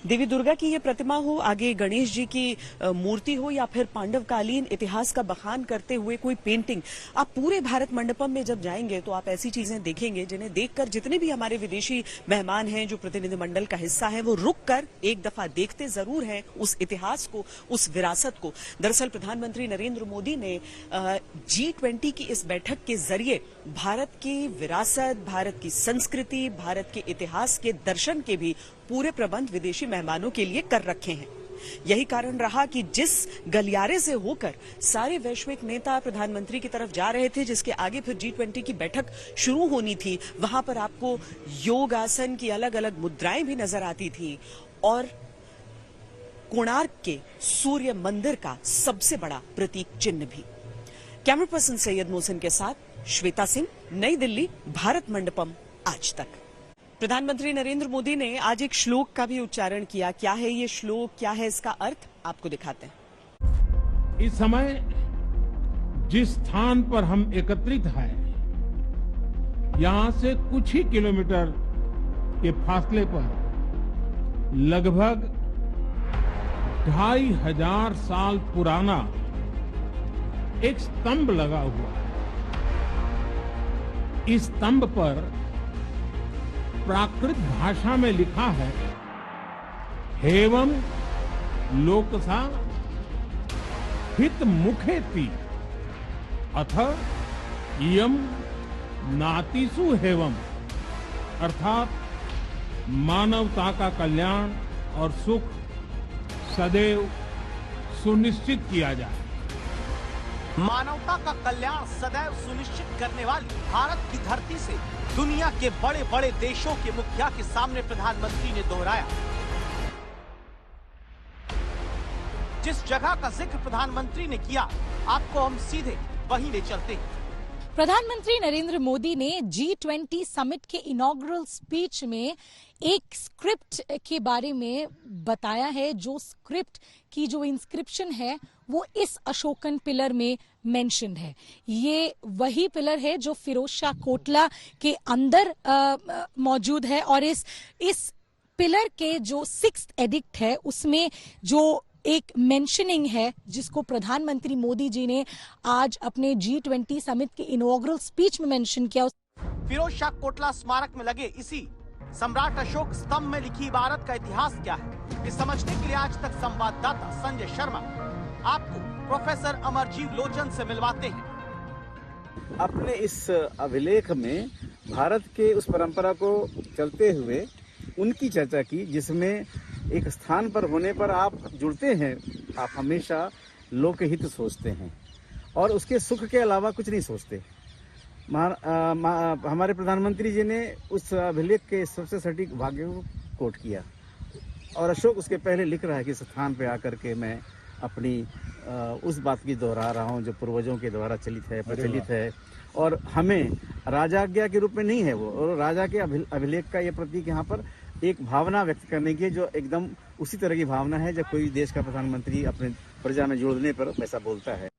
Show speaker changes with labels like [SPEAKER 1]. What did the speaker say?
[SPEAKER 1] देवी दुर्गा की ये प्रतिमा हो, आगे गणेश जी की मूर्ति हो, या फिर पांडवकालीन इतिहास का बखान करते हुए कोई पेंटिंग, आप पूरे भारत मंडपम में जब जाएंगे तो आप ऐसी चीजें देखेंगे जिन्हें देखकर जितने भी हमारे विदेशी मेहमान हैं, जो प्रतिनिधिमंडल का हिस्सा है, वो रुक कर एक दफा देखते जरूर हैं उस इतिहास को, उस विरासत को। दरअसल प्रधानमंत्री नरेंद्र मोदी ने G20 की इस बैठक के जरिए भारत की विरासत, भारत की संस्कृति, भारत के इतिहास के दर्शन के भी पूरे प्रबंध विदेशी मेहमानों के लिए कर रखे हैं। यही कारण रहा कि जिस गलियारे से होकर सारे वैश्विक नेता प्रधानमंत्री की तरफ जा रहे थे, जिसके आगे फिर G20 की बैठक शुरू होनी थी, वहां पर आपको योग आसन की अलग अलग मुद्राएं भी नजर आती थी और कोणार्क के सूर्य मंदिर का सबसे बड़ा प्रतीक चिन्ह भी। कैमरा पर्सन सैयद मोहसिन के साथ श्वेता सिंह, नई दिल्ली, भारत मंडपम आज तक। प्रधानमंत्री नरेंद्र मोदी ने आज एक श्लोक का भी उच्चारण किया। क्या है ये श्लोक, क्या है इसका अर्थ, आपको दिखाते हैं।
[SPEAKER 2] इस समय जिस स्थान पर हम एकत्रित हैं, यहां से कुछ ही किलोमीटर के फासले पर लगभग 2500 साल पुराना एक स्तंभ लगा हुआ है। इस स्तंभ पर प्राकृत भाषा में लिखा है, हेवम लोकसा हित मुखेति अथ इयम नातिसु हेवम, अर्थात मानवता का कल्याण और सुख सदैव सुनिश्चित किया जाए।
[SPEAKER 3] मानवता का कल्याण सदैव सुनिश्चित करने वाली भारत की धरती से दुनिया के बड़े बड़े देशों के मुखिया के सामने प्रधानमंत्री ने दोहराया। जिस जगह का जिक्र प्रधानमंत्री ने किया, आपको हम सीधे वहीं ले चलते हैं।
[SPEAKER 4] प्रधानमंत्री नरेंद्र मोदी ने G20 समिट के इनॉग्रल स्पीच में एक स्क्रिप्ट के बारे में बताया है। जो स्क्रिप्ट की जो इंस्क्रिप्शन है वो इस अशोकन पिलर में मेंशन है। ये वही पिलर है जो फिरोज शाह कोटला के अंदर मौजूद है और इस पिलर के जो 6th एडिक्ट है उसमें जो एक मेंशनिंग है, जिसको प्रधानमंत्री मोदी जी ने आज अपने G20 समिट के इनॉग्रल स्पीच में मेंशन किया।
[SPEAKER 3] फिरोज शाह कोटला स्मारक में लगे इसी सम्राट अशोक स्तंभ में लिखी इबारत का इतिहास क्या है, ये समझने के लिए आज तक संवाददाता संजय शर्मा आपको प्रोफेसर अमरजीव लोचन से मिलवाते हैं।
[SPEAKER 5] अपने इस अभिलेख में भारत के उस परंपरा को चलते हुए उनकी चर्चा की, जिसमें एक स्थान पर होने पर आप जुड़ते हैं, आप हमेशा लोकहित सोचते हैं और उसके सुख के अलावा कुछ नहीं सोचते। हमारे प्रधानमंत्री जी ने उस अभिलेख के सबसे सटीक भाग्य को कोट किया और अशोक उसके पहले लिख रहा है कि इस स्थान पे आकर के मैं अपनी उस बात की दोहरा रहा हूँ जो पूर्वजों के द्वारा चलित है, प्रचलित है, और हमें राजाज्ञा के रूप में नहीं है वो, और राजा के अभिलेख का ये प्रतीक यहाँ पर एक भावना व्यक्त करने की, जो एकदम उसी तरह की भावना है जब कोई देश का प्रधानमंत्री अपने प्रजा में जोड़ने पर वैसा बोलता है।